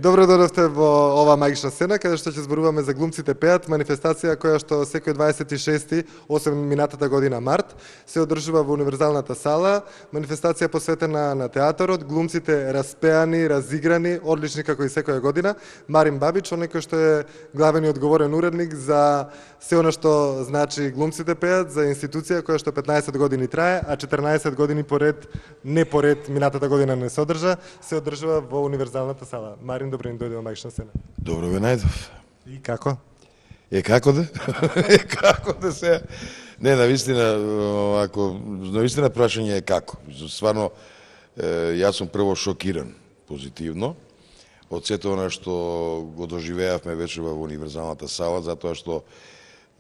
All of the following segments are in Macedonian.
Добро дојдовте во ова магична сцена, каде што ќе зборуваме за Глумците пеат, манифестација која што секој 26. освен минатата година март, се одржува во Универзалната сала, манифестација посветена на театарот, глумците распеани, разиграни, одлични како и секоја година. Марин Бабич, оној кој што е главен и одговорен уредник за се она што значи Глумците пеат, за институција која што 15 години трае, а 14 години поред, не поред минатата година не се одржа, се одржува во Универзалната сала. Марин, добро ни дојде во магична сцена. Добро ве најдов. И како? Како да? Како да се... Не, навистина, ако навистина прашање е како. Стварно, јас сум прво шокиран, позитивно, од сето она што го доживеавме вече во Универзалната сала, затоа што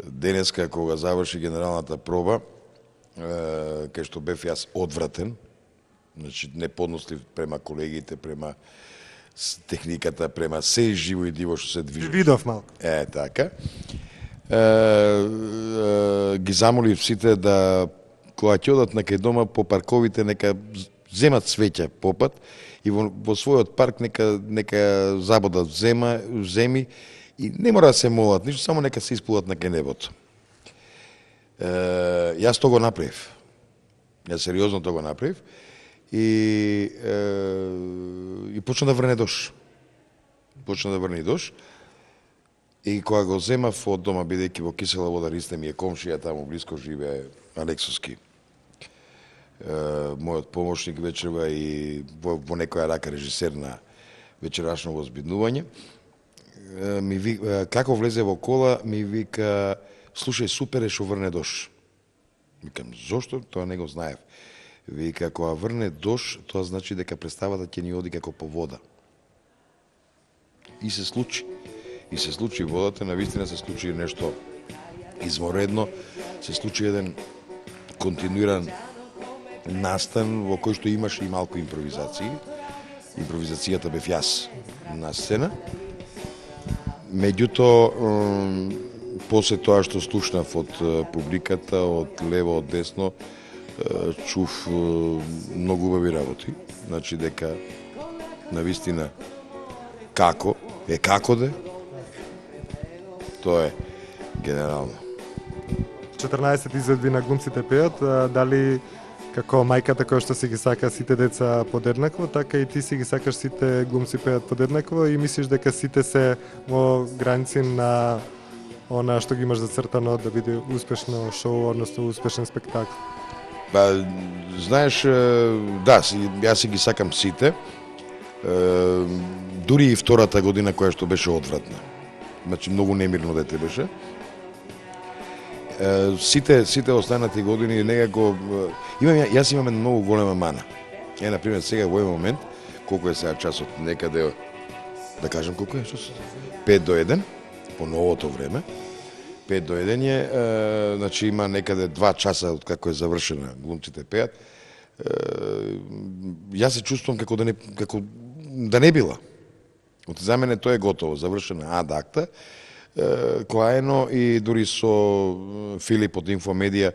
денеска, кога заврши генералната проба, кај што бев јас одвратен, значи не поднослив према колегите, према техниката, према се живо и диво што се движи. Видов малку. Така. Ги замолив сите да, кога ќе одат на кај дома по парковите, нека земат цвеќа по пат и во својот парк нека забодат земи и не мора да се молат, ништо, само нека се исплуват на кај небото. Јас тоа го направив. Јас сериозно тоа го направив. И почна да врне дош. Почна да врне дош. И кога го земав од дома, бидејќи во Кисела Вода Ристе ми е комшија, таму близко живее Алексовски. Мојот помошник вечерва и во некоја рака режисер на вечерашно возбиднување. Како влезе во кола, ми вика, слушај, супер е што врне дош. Викам, зошто? Тоа не го знаев. Вика, кога врне дош, тоа значи дека представата ќе ни оди како по вода. И се случи. И се случи водата, навистина се случи нешто изморедно, се случи еден континуиран настан во кој што имаше и малку импровизации. Импровизацијата бев јас на сцена. Меѓутоа, после тоа што слушнав од публиката, од лево, од десно, чув многу убави работи. Значи дека навистина како де, тоа е генерално. 14 изведби на Глумците пеат, дали како мајката која што си ги сака сите деца подеднакво, така и ти си ги сакаш сите глумци пеат подеднакво и мислиш дека сите се во граници на она што ги имаш зацртано да биде успешно шоу, односно успешен спектакл? Ба, знаеш, да, јас си ги сакам сите, дури и втората година која што беше одвратна. Значи, многу немирно дете беше. Сите останати години некако... Јас имам една многу голема мана. Например, сега во овој момент, колку е сега часот, некаде, да кажам колку е, 5 до 1, по новото време, 5 до 1 е, значи има некаде 2 часа од како е завршена Глумците пеат. Јас се чувствувам како да не била. За мене тоа е готово, завршена ад акта, коаено и дури со Филип од Инфомедија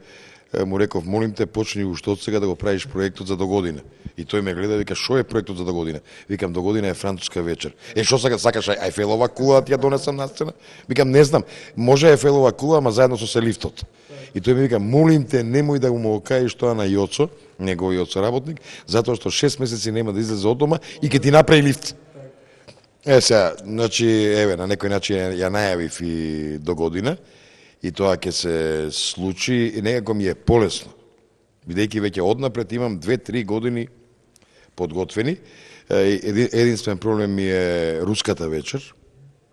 му реков, молим те, почни уште од сега да го правиш проектот за до година. И тој ме гледа и вика, шо е проектот за до година? Викам, до година е француска вечер. Шо сакаш Ајфелова кула да ти ја донесам на сцена? Викам, не знам, може Ајфелова кула, ама заедно со селифтот. И тој ми вика, молим те, немој да му кажеш тоа на Јоцо, негови Јоцо работник, затоа што 6 месеци нема да излезе од дома и ќе ти направи лифт. Сега, значи, еве, на некој начин ја најавив и до година, и тоа ќе се случи, и некако ми е полесно. Бидејќи веќе однапред имам 2-3 години подготвени. Единствен проблем ми е руската вечер,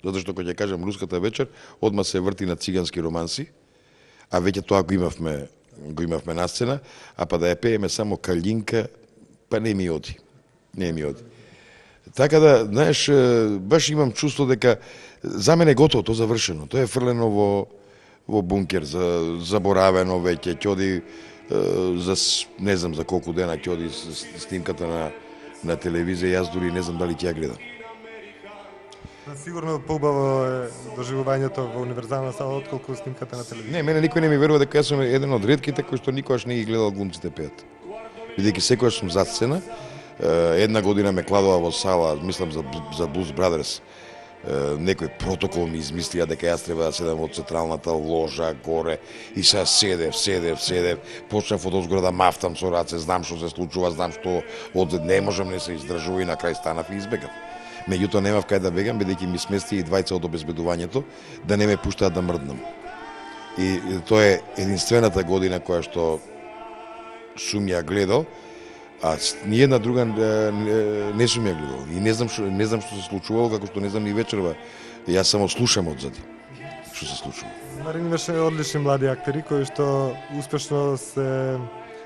затоа што кога ќе кажам руската вечер, одма се врти на цигански романси, а веќе тоа го имавме на сцена, а па да ја пееме само Калинка, па не ми оди. Не ми оди. Така да, знаеш, баш имам чувство дека за мене готово, тоа завршено. Тоа е фрлено во бункер, заборавено веќе, ќе оди за не знам за колку дена ќе оди снимката на телевизија, јас дури не знам дали ќе ја гледам. Сигурно поубаво е доживувањето во универзална сала отколку снимката на телевизија. Не, мене никој не ми верува дека јас сум еден од ретките кој што никогаш не ги гледал глумците пеат. Бидејќи секогаш сум зад сцена. Една година ме кладува во сала, мислам за Blues Brothers. Некој протокол ми измислија дека јас треба да седам во централната ложа горе и сега седев, почнав од озгора да мафтам со раце, знам што се случува, знам што одзад не можам, не се издржува и на крај станав и избегав. Меѓутоа немав кај да бегам, бидејќи ми смести и двајца од обезбедувањето да не ме пуштаат да мрднам. И тоа е единствената година која што сум ја гледал, а ниједна друга не сум ја гледал. И не знам што се случувало, како што не знам и вечерва. Јас само слушам одзади што се случува. Марин имаше одлични млади актери кои што успешно се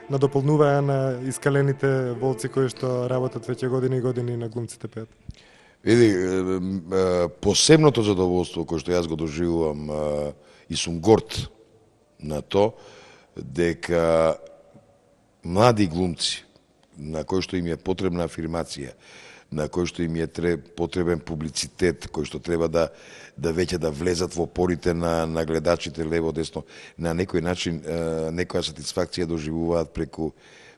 надополнуваа на искалените волци кои што работат веќе години и години на глумците пеат. Види, посебното задоволство кое што јас го доживувам и сум горд на то, дека млади глумци, на кои што им е потребна афирмација, на кои што им е потребен публицитет, кои што треба да веќе да влезат во порите на гледачите лево десно, на некој начин некоја сатисфакција доживуваат преку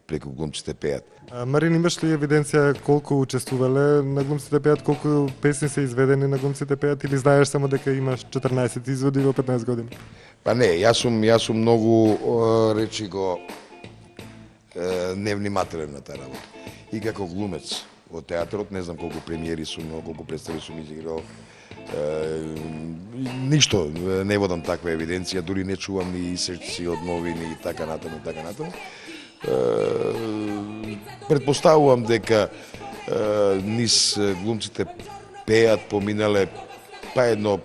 глумците пеат. Марин, имаш ли евиденција колку учествувале на глумците пеат, колку песни се изведени на глумците пеат, или знаеш само дека имаш 14 изводи во 15 години? Па не, јас сум многу, речи го, невнимателен на таа работа. И како глумец во театрот, не знам колку премиери сум, колку представи сум изиграл, ништо не водам таква евиденција, дури не чувам ни исечци од новини и така натаму. Предпоставувам дека низ глумците пеат поминале едно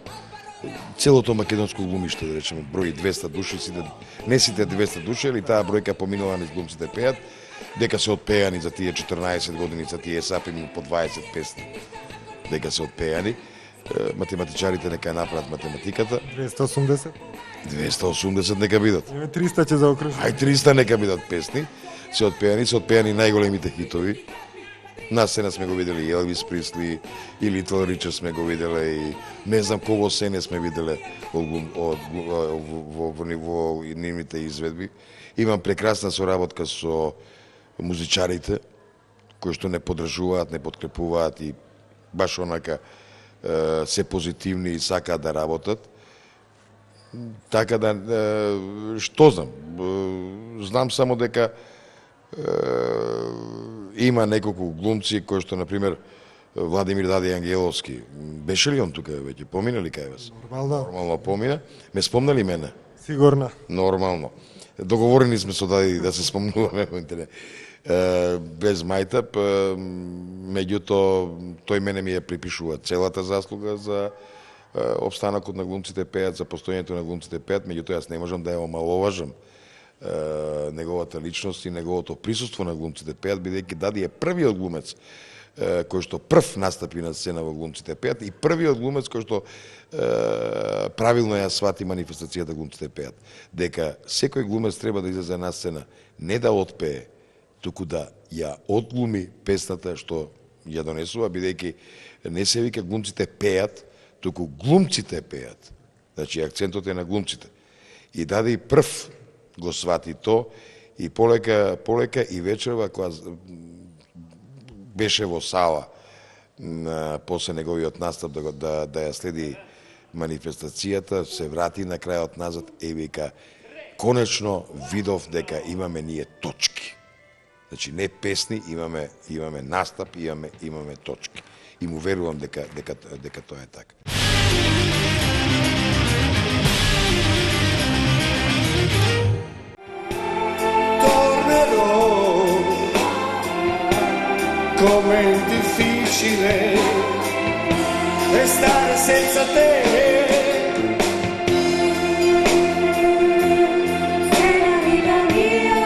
целото македонско глумиште, да речеме, број 200 души, не сите 200 души, али таа бројка поминала низ глумците пеат, дека се отпеани за тие 14 години, за тие сапими по 20 песни, дека се отпеани. Математичарите нека ја направат математиката. 280? 280 нека бидат. 300 ќе заокружи. Ај 300 нека бидат песни, се отпеани најголемите хитови. На сцена сме го видели и Елвис Присли, и Литл Ричард сме го виделе, и не знам кого се не сме виделе во нивните изведби. Имам прекрасна соработка со музичарите, кои што не поддржуваат, не подкрепуваат и баш онака се позитивни и сакаат да работат. Така да, што знам? Знам само дека има неколку глумци кои што, например, Владимир Дади Ангеловски. Беше ли он тука веќе? Помина ли кај вас? Нормално помина. Ме спомна ли мене? Сигурно. Нормално. Договорени сме со Дади да се спомнуваме во интернет. Без мајтап, меѓутоа тој мене ми ја припишува целата заслуга за обстанокот на глумците пеат, за постоењето на глумците пеат, меѓутоа јас не можам да ја омаловажам неговата личност и неговото присуство на глумците пеат, бидејќи Дади е првиот глумец кој што прв настапи на сцена во глумците пеат и првиот глумец кој што правилно ја свати манифестацијата глумците пеат. Дека секој глумец треба да излезе на сцена не да отпее, туку да ја отглуми песната што ја донесува, бидејќи не се вика глумците пеат, туку глумците пеат. Значи акцентот е на глумците. И Дади прв го свати то и полека и вечерва кога беше во сала после неговиот настап да ја следи манифестацијата, се врати на крајот назад и вика конечно видов дека имаме ние точки. Значи не песни, имаме настап, имаме точки. И му верувам дека тоа е така. Com'è difficile restare senza te. Sei la vita mia,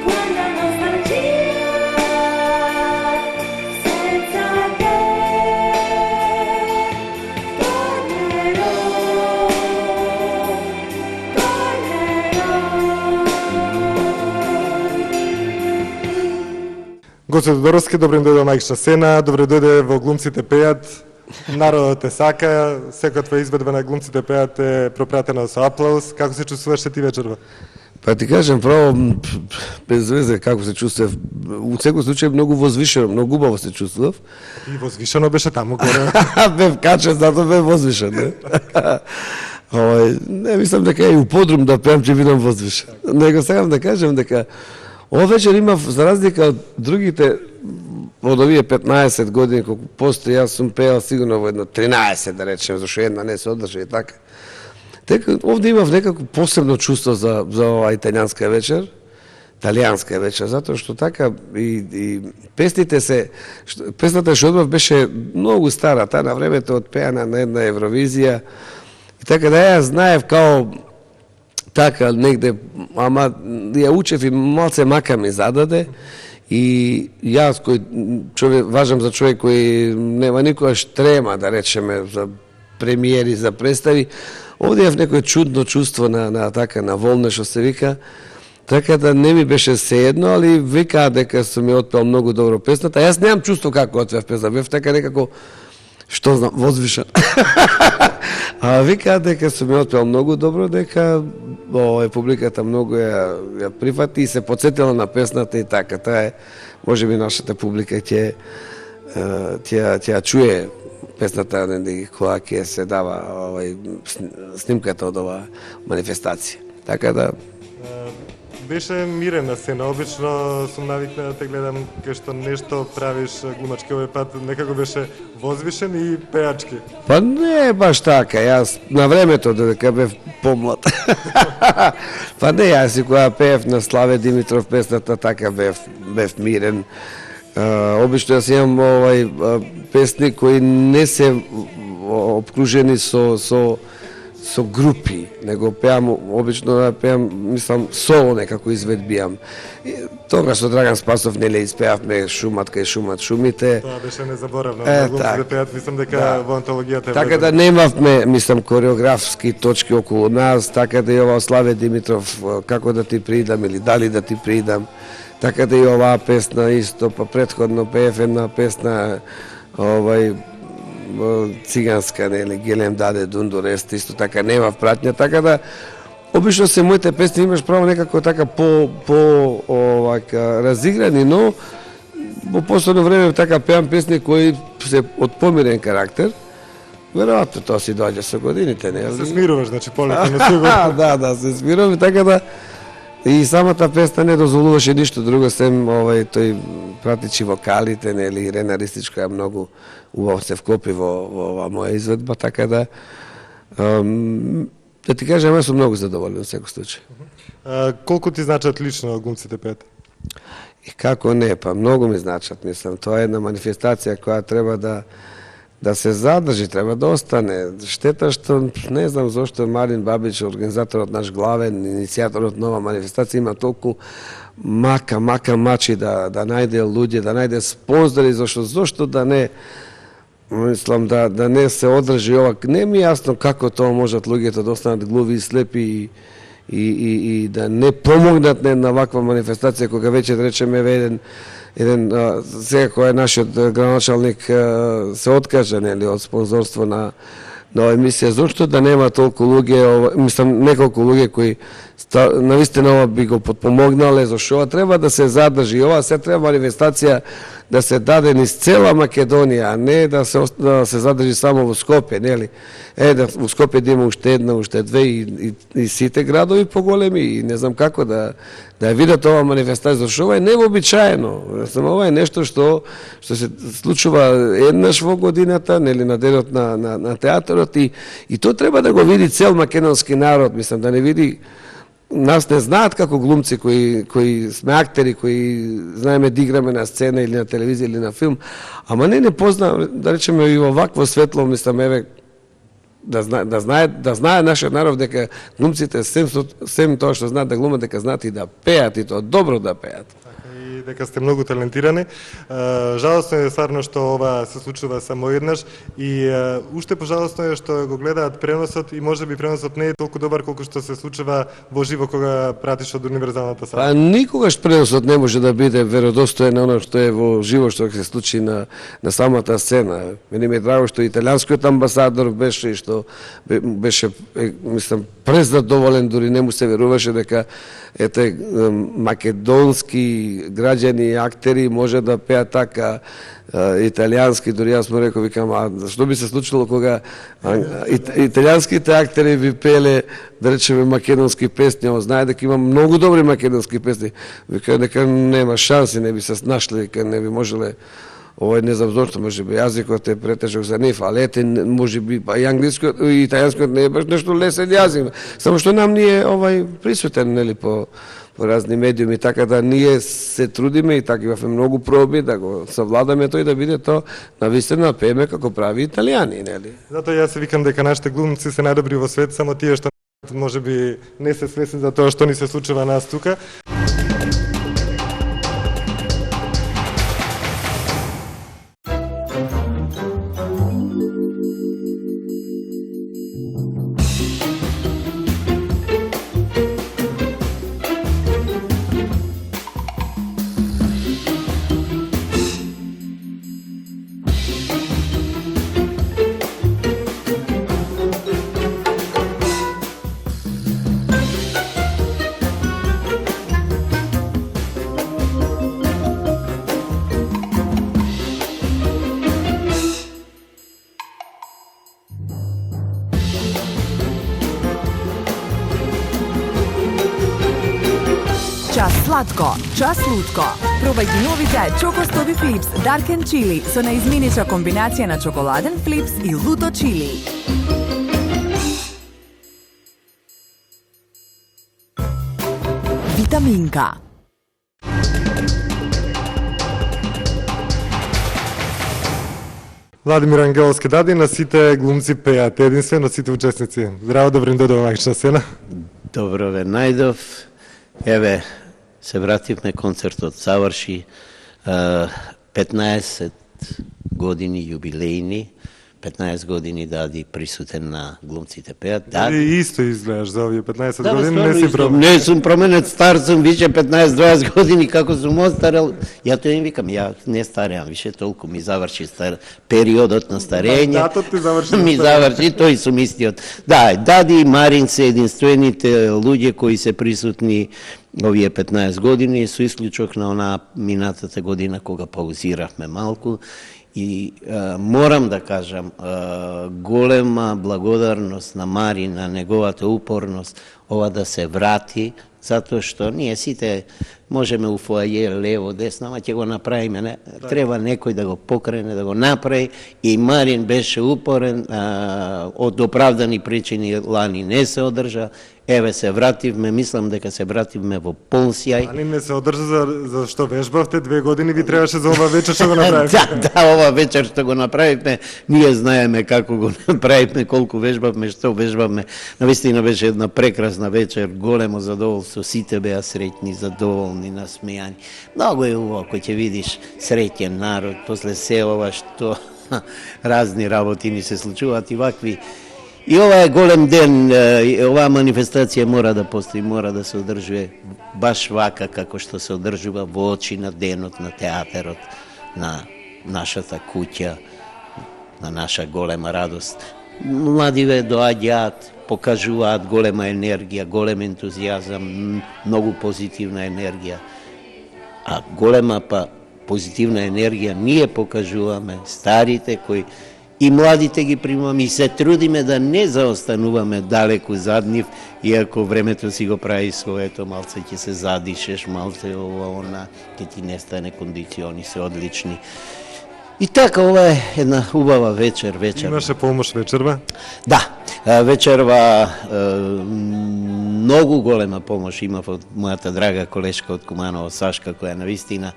quanta nostalgia, senza te tornerò. Гоце Тодоровски, добре дојде Мајкша Сена, добре дојде во Глумците пеат. Народот те сака, секоја твоја изведба на Глумците пеат е пропратена со аплауз. Како се чувствуваш ти вечерва? Па ти кажам право, без везе како се чувствував. У секој случај многу возвишено, многу убаво се чувствував. И возвишено беше таму горе. Бев качен, затоа бев возвишен, не? Не мислам дека и у подрум да пеам ќе видам возвишен. Него сакам да кажам дека ова вечер имав, за разлика од другите, од овие 15 години колку постои, јас сум пеал сигурно во едно 13, да речем, зашто една не се одржа и така. Дека овде имав некако посебно чувство за оваа италијанска вечер, затоа што така и песните песната што одбав беше многу стара, таа на времето отпеана на една Евровизија, и така да ја знаев као така негде, ама ја учев и малце мака ми зададе, и јас кој важам за човек кој нема никогаш трема, да речеме, за премиери, за представи, овде е в некој чудно чувство на така на волна што се вика, така да не ми беше сеедно, али викаа дека сум ја отпел многу добро песната. Јас немам чувство како отпев песна, бев така некако што знам, возвишен. А викаа дека сум ја отпел многу добро, дека публиката многу ја прифати и се потсетила на песната и така. Таа е, можеби нашата публика ќе чуе песната кога ќе се дава снимката од оваа манифестација. Така да Беше мирена сцена, обично сум навикна да те гледам кај што нешто правиш глумачки, овој пат некако беше возвишен и пеачки. Па не баш така, јас на времето додека бев помлад. Па не, јас и кога пеев на Славе Димитров песната, така бев мирен. Обично јас имам песни кои не се обкружени со групи, него пеам, обично да пеам, мислам, соло некако изведбијам. Тогаш со Драган Спасов неле испеавме Шумат кај шумат шумите. Тоа беше незаборавно, многу да пеат, мислам дека во антологијата. Така да немавме, мислам, кореографски точки околу нас, така да и ова Славе Димитров, како да ти придам или дали да ти придам, така да и оваа песна исто, па претходно пеев една песна, циганска, нели, Гелем даде Дундурест, исто така немав пратња, така да обично се моите песни имаш право некако така разиграни, но во последно време така пеам песни кои се од помирен карактер. Веројатно тоа си доаѓа со годините, нели? Се смируваш, значи полека на сигурно. Да, се смирувам, така да и самата песна не дозволуваше ништо друго, сем тој пратичи вокалите, нели, Ирена Ристичка многу убаво се вклопи во оваа моја изведба, така да да ти кажам, јас сум многу задоволен во секој случај. Колку ти значат лично Глумците пеат? И како не, па многу ми значат, мислам, тоа е една манифестација која треба да се задржи, треба да остане. Штета што не знам зошто Марин Бабич, организаторот наш главен, иницијаторот нова манифестација, има толку мачи да најде луѓе, да најде спонзори, зошто да не, мислам, да не се одржи ова. Не ми е јасно како тоа можат луѓето да останат глуви и слепи и да не помогнат на ваква манифестација, кога веќе да речеме еден сега кој е нашиот градоначалник се откажа, нели, од спонзорство на емисија, зошто да нема толку луѓе, мислам, неколку луѓе кои навистина ова би го подпомогнале, зашто ова треба да се задржи, ова се треба манифестација да се даде низ цела Македонија, а не да се задржи само во Скопје, нели? Во Скопје да има уште една, уште две и сите градови поголеми, и не знам како да ја видат ова манифестација, зашто ова е невообичаено. Ова е нешто што се случува еднаш во годината, нели, на денот на театарот, и тоа треба да го види цел македонски народ, мислам, да не види. Нас не знаат како глумци кои сме актери, кои знаеме да играме на сцена или на телевизија или на филм, ама не познаваме, да речеме, и во вакво светло, мислам, еве, да знае нашиот народ дека глумците сем тоа што знаат да глумат, дека знаат и да пеат, и тоа добро да пеат. И и дека сте многу талентирани. Жалосно е стварно што ова се случува само еднаш и уште пожалосно е што го гледаат преносот и можеби преносот не е толку добар колку што се случува во живо кога пратиш од универзалната сала. Па никогаш преносот не може да биде веродостоен на оно што е во живо, што се случи на самата сцена. Мене ми е драго што италијанскиот амбасадор беше и што беше, мислам, презадоволен, дури не му се веруваше дека ете македонски граѓани и актери може да пеат така италијански, дури јас му реков, викам, а што би се случило кога италијанските актери ви пееле, да речеме, македонски песни, а знае дека има многу добри македонски песни, вика дека нема шанси, не би се нашли, дека не би можеле. Овој не знам зошто, може би јазикот е претежок за нив, ali ете, може би, па и англискиот и италијанскиот не е баш нешто лесен јазик. Само што нам ни е присутен, нели, по разни медиуми, така да ние се трудиме и така имавме многу проби да го savladаме тој да биде то навистина пееме како прави италијани, нели? Затоа јас се викам дека нашите глумци се најдобри во свет, само тие што можеби не се свесни за тоа што ни се случува нас тука. Час сладко, час лутко. Пробајте новите Чоко Стоби Флипс Dark and Chili со наизменича комбинација на чоколаден флипс и луто чили. Витаминка. Владимир Ангеловски дади на сите глумци пеат единствено, на сите учесници. Здраво, добрин додо во магична сцена. Добро ве најдов. Еве, се вративме, концертот заврши, 15 години јубилејни, 15 години дади присутен на глумците пеат. И исто изгледаш за овие 15 Да, години, стварно не си исто. променет. Не сум променет, стар сум више 15-20 години, како сум остарел. Ја тоа им викам, ја не стареам више толку, ми заврши периодот на старење. Мандатот ти заврши на Ми старење. заврши, тој сум истиот. Да, Дади и Марин се единствените луѓе кои се присутни овие 15 години, со исклучок на онаа минатата година кога паузиравме малку. И морам да кажам, голема благодарност на Мари, на неговата упорност, ова да се врати, затоа што ние сите можеме у фоаје, лево, десно, ама ќе го направиме, не? Треба некој да го покрене, да го направи, и Марин беше упорен, од оправдани причини лани не се одржа, еве се вративме, мислам дека се вративме во полн сјај. Али не се одржа за што вежбавте 2 години, ви требаше за ова вечер што го направите. Да, ова вечер што го направивме, ние знаеме како го направивме, колку вежбавме, што вежбавме. Навистина беше една прекрасна вечер, големо задоволство, сите беа среќни, задоволни, насмејани. Многу е убаво кој ќе видиш среќен народ, после се ова што разни работи ни се случуваат и вакви. И ова е голем ден, оваа манифестација мора да постои, мора да се одржува баш вака како што се одржува во очи на денот на театерот, на нашата куќа, на наша голема радост. Младиве доаѓаат, покажуваат голема енергија, голем ентузијазам, многу позитивна енергија. А голема па позитивна енергија ние покажуваме, старите кои и младите ги примаме и се трудиме да не заостануваме далеку зад нив, иако времето си го прави своето, малце ќе се задишеш, малце ова, она, ќе ти нестане кондициони се одлични. И така, ова е една убава вечер. Имаше помош вечерва? Да, вечерва многу голема помош имав од мојата драга колешка од Куманово, Сашка, која навистина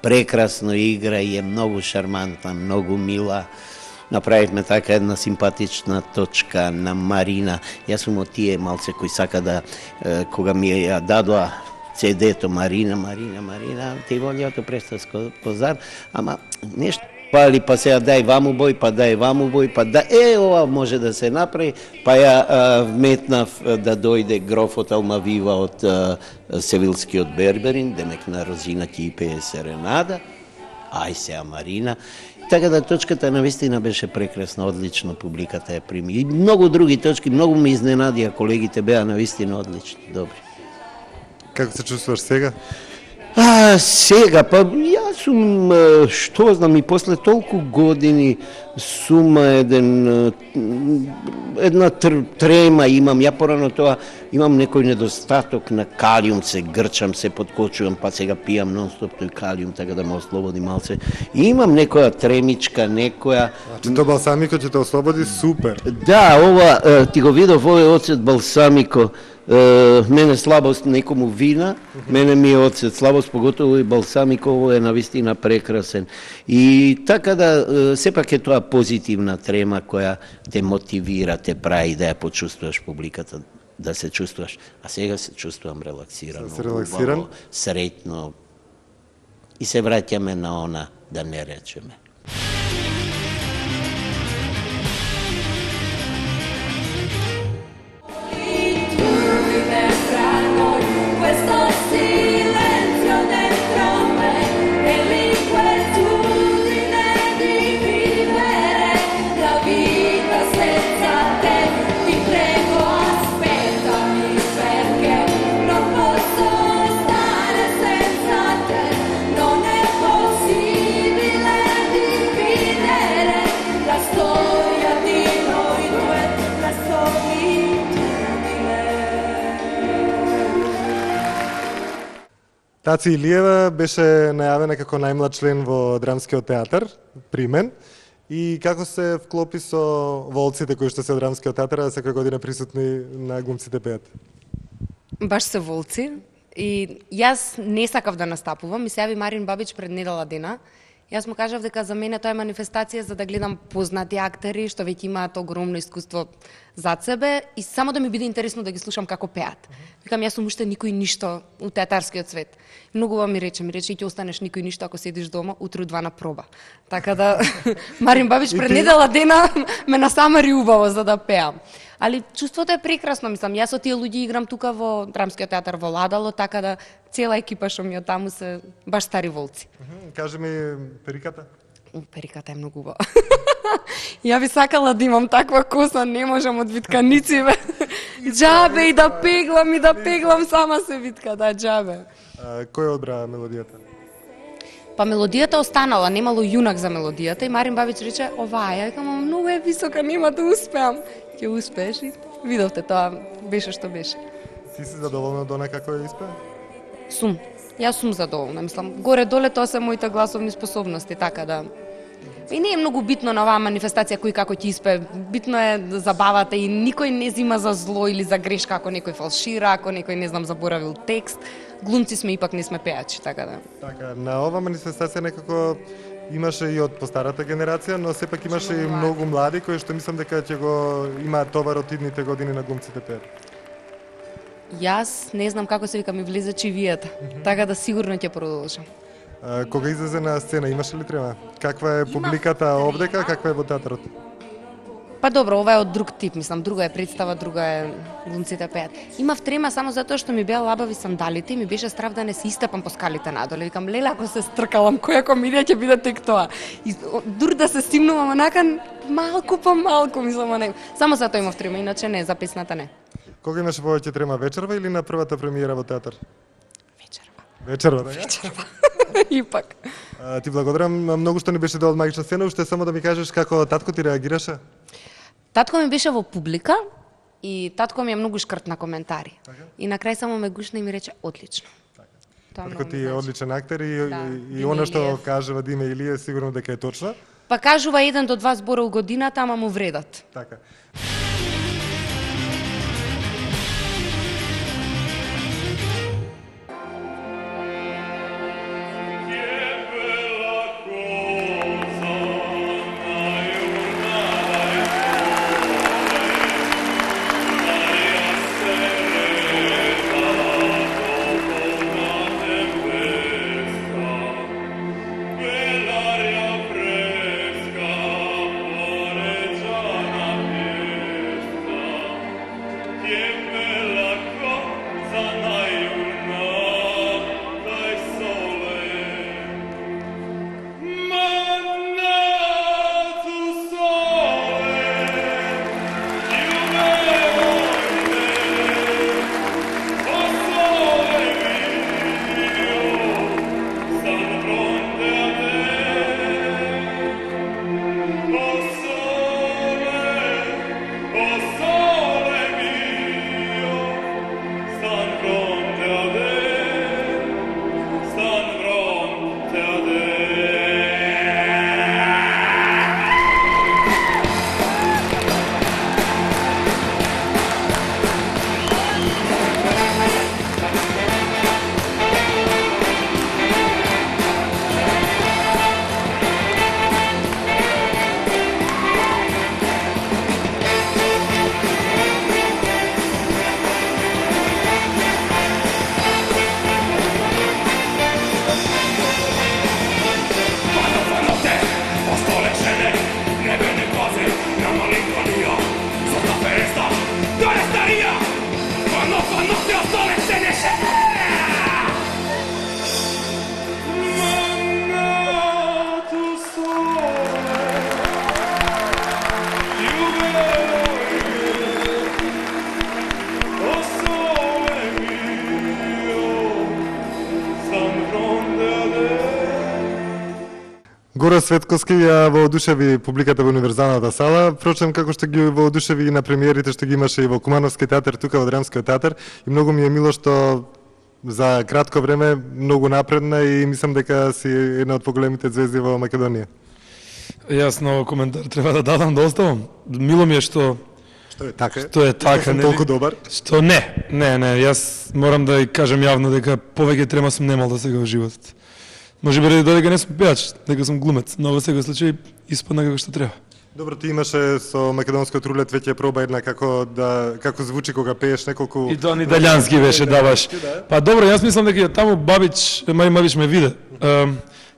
прекрасно игра и е многу шармантна, многу мила. Направивме така една симпатична точка на Марина. Јас сум од тие малце кои сака да, кога ми ја дадоа CD-то Марина, ти волјото престас козар, ама нешто пали, па сега дај ваму бој, па дај ваму бој, па дај, ова може да се направи, па ја вметнав да дојде грофот Алмавива од Севилскиот Берберин, демек на Розина ќе пее серенада, ај сега Марина. Така да точката навистина беше прекрасна, одлично, публиката ја прими. И многу други точки, многу ме изненадија, колегите беа навистина одлични, добри. Како се чувствуваш сега? Сега, па јас сум, што знам, и после толку години сум една трема имам, ја порано тоа имам некој недостаток на калиум, се грчам, се подкочувам, па сега пијам нон-стоп тој калиум, така да ме ослободи малце. И имам некоја тремичка, некоја... Значи, то балсамико ќе те ослободи, супер. Да, ова, ти го видов, овој оцет балсамико, мене слабост некому вина, мене ми е оцет слабост, поготово и балсамико, ово е навистина прекрасен. И така да, сепак е тоа позитивна трема која те мотивира, те прави да ја почувствуваш публиката, да се чувствуваш. А сега се чувствувам релаксирано, релаксиран? убаво, среќно. И се враќаме на она, да не речеме. Questo silenzio dentro me e l'inquietudine di vivere la vita senza te. Ti prego, aspettami perché non posso stare senza te. Non è possibile dividere la storia di noi due, la solitudine. Таци Илиева беше најавена како најмлад член во Драмскиот театар, примен. И како се вклопи со волците кои што се од Драмскиот театар, а секоја година присутни на Глумците пеат? Баш се волци. И јас не сакав да настапувам. Ми се јави Марин Бабич пред недела дена. Јас му кажав дека за мене тоа е манифестација за да гледам познати актери што веќе имаат огромно искуство зад себе и само да ми биде интересно да ги слушам како пеат. Викам, јас сум уште никој ништо у театарскиот свет. Многу ми рече, и ќе останеш никој ништо ако седиш дома, утре 2 на проба. Така да Марин Бабич пред недела дена ме насамари убаво за да пеам. Али чувството е прекрасно, мислам, јас со тие луѓе играм тука во Драмскиот театар во Ладало, така да цела екипа што ми од таму се баш стари волци. Кажи ми периката. Периката е многу убава. Ја би сакала да имам таква коса, не можам од витканици, бе. Џабе и да пеглам сама се витка, да, џабе. Кој одбра мелодијата? Па мелодијата останала, немало јунак за мелодијата и Марин Бабич рече, ова ја викам, многу е висока, нема да успеам. Ќе успееш и видовте, тоа беше што беше. Ти си задоволна од она како ја испеа? Сум. Јас сум задоволна, мислам, горе-доле тоа се моите гласовни способности, така да... И не е многу битно на оваа манифестација кој како ќе испее. Битно е забавата и никој не зима за зло или за грешка ако некој фалшира, ако некој не знам заборавил текст. Глумци сме ипак не сме пеачи, така да. Така, на оваа манифестација некако имаше и од постарата генерација, но сепак имаше и многу млади кои што мислам дека ќе го имаат товар од идните години на Глумците пеат. Јас не знам како се вика, ми влезе чивијата, така да сигурно ќе продолжам. Кога излезе на сцена, имаше ли трема? Каква е публиката овдека, каква е во театарот? Па добро, ова е од друг тип, мислам, друга е представа, друга е Глумците пеат. Имав трема само затоа што ми беа лабави сандалите и ми беше страв да не се истапам по скалите надоле. Викам, леле, ако се стркалам, која комедија ќе биде тек тоа. И дур да се стимнувам, онака малку по малку, мислам, не. Само затоа имав трема, иначе не, за песната не. Кога имаше повеќе трема, вечерва или на првата премиера во театар? Вечерва. Вечерва, така? Вечерва. Ипак. Ти благодарам многу што ни беше дел од магична сцена, уште само да ми кажеш како татко ти реагираше? Татко ми беше во публика и татко ми е многу шкрт на коментари. И на крај само ме гушна и ми рече одлично. Тоа Татко многу ти е значи. одличен актер и, Да, и Диме она што Илиев. кажува Диме Илиев сигурно дека е точно. Па кажува 1 до 2 збора у годината, ама му вредат. Така. Светковски ја воодушеви публиката во Универзалната сала, впрочем како што ги воодушеви и на премиерите што ги имаше и во Кумановски театар, тука во Драмскиот театар, и многу ми е мило што за кратко време многу напредна и мислам дека си една од поголемите звезди во Македонија. Јас на овој коментар треба да дадам да оставам. Мило ми е што Што е така? Што е така, Што сум толку добар? Што не, јас морам да ја кажам јавно дека повеќе трема сум немал да сега во животот. Може би дека не сум пејач, дека сум глумец, но во секој случај испадна како што треба. Добро, ти имаше со македонскиот рулет веќе проба една како звучи кога пееш неколку. И тоа ни италијански беше, да баш. Па добро, јас мислам дека ја таму Марин Бабич ме виде.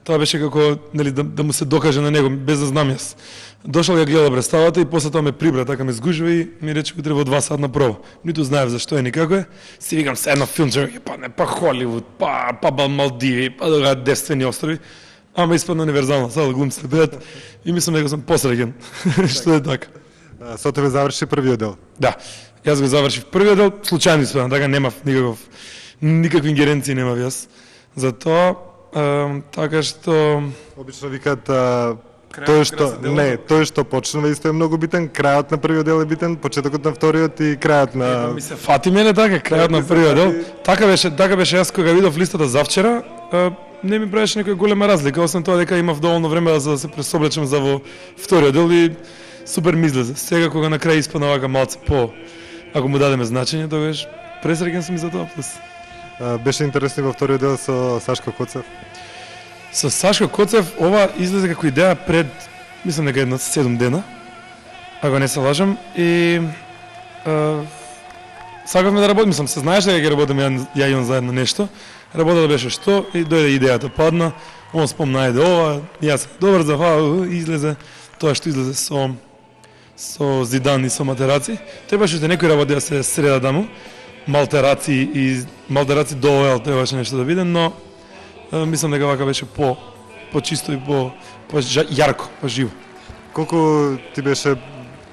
Тоа беше како нели да му се докаже на него без да знам јас. Дошол ја гледа представата и после тоа ме прибра, така ме сгужва и ми рече утре во 2 сатна проба. Ниту знаев зашто е никако е. Си викам се едно филмче, па Холивуд, па Малдиви, па дога девствени острови. Ама испадна Универзална сала, глумците пеат и мислам дека сум посреќен што е така. Со тебе заврши првиот дел. Да, јас го завршив првиот дел, случајно испадна, така немав никакви ингеренции немав јас. Затоа така што Обично викаат тој што почнува исто е многу битен, крајот на првиот дел е битен, почетокот на вториот и крајот на ми се фати мене така, крајот на првиот дел. Така беше јас кога видов листата завчера, не ми правеше некоја голема разлика, освен тоа дека имав доволно време за да се пресоблечам за во вториот дел и супер ми излезе. Сега кога на крај испадна вака малце по, ако му дадеме значење, тогаш пресреќен сум и за тоа плюс. Беше интересно во вториот дел со Сашко Коцев. Со Сашко Коцев ова излезе како идеја пред, мислам дека едно 7 дена, ако не се лажам, и сакавме да работиме, мислам, се знаеш дека ќе работиме ја и он заедно нешто, работата беше што, и дојде идејата падна, он спомна ајде ова, јас добар захвала, излезе тоа што излезе со Зидан и со Матераци, требаше уште некои работи да се среда таму, Малтераци до ОЛ требаше нешто да видам, но мислам дека вака беше по чисто и по јарко, по живо. Колку ти беше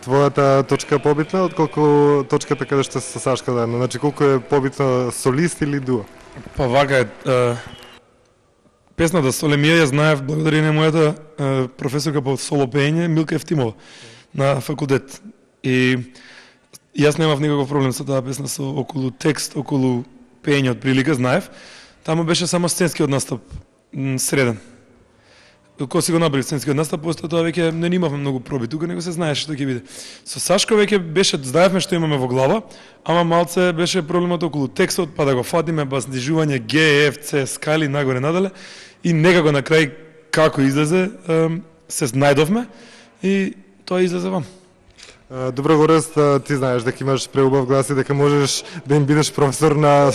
твојата точка побитна, отколку точката каде што со Сашко заедно? Значи, колку е побитно солист или дуо? Па вака е, песната Солемија ја знаев благодарение на мојата професорка по соло пеење Милка Евтимова на факултет. И јас немав никаков проблем со таа песна, со околу текст, околу пеење од прилика, знаев. Таму беше само сценскиот настап, среден. Кога си го направи сценскиот настап, после тоа веќе не имавме многу проби, тука него се знаеше што ќе биде. Со Сашко веќе беше, знаевме што имаме во глава, ама малце беше проблемот околу текстот, па да го фатиме, па снижување Г, Ф, Ц, скали, нагоре, надале, и некако на крај, како излезе, се најдовме и тоа излезе вам. Добро, Горест, ти знаеш дека имаш преубав глас и дека можеш да им бидеш професор на,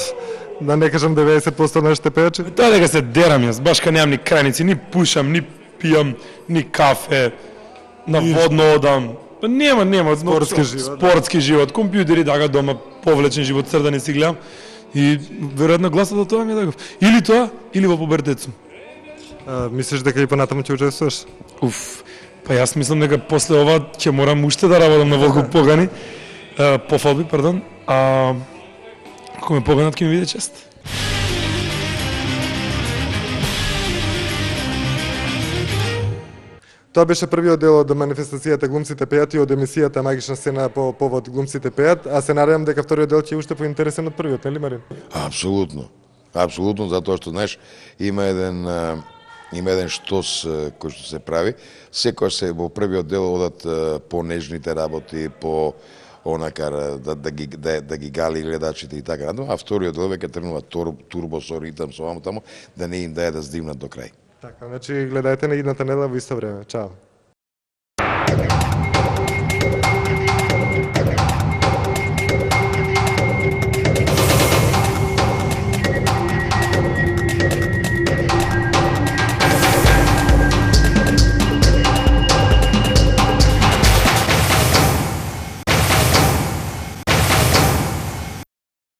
да не кажам 90% на нашите пејачи? Тоа дека се дерам јас, баш ка немам ни крајници, ни пушам, ни пијам, ни кафе, на водно одам. Па нема. Спортски живот, компјутери, така дома, повлечен живот, цртани си гледам. И веројатно гласот од тоа ми е таков. Или тоа, или во пубертет сум. Мислиш дека и понатаму ќе учествуваш? Па јас мислам дека после ова ќе морам уште да работам на Волку Погани, пофалби, пардон, а ако ме поганат ќе ми биде чест. Тоа беше првиот дел од манифестацијата Глумците пеат и од емисијата Магична сцена по повод Глумците пеат, а се надевам дека вториот дел ќе е уште поинтересен од првиот, нели Марин? Апсолутно, затоа што знаеш, има еден штос кој што се прави, секој се во првиот дел одат по-нежните работи, по онака да ги гали гледачите и така натаму, а вториот дел веќе тренува турбо со ритам со таму да не им даде да здивнат до крај. Така, значи гледајте на идната недела во исто време. Чао.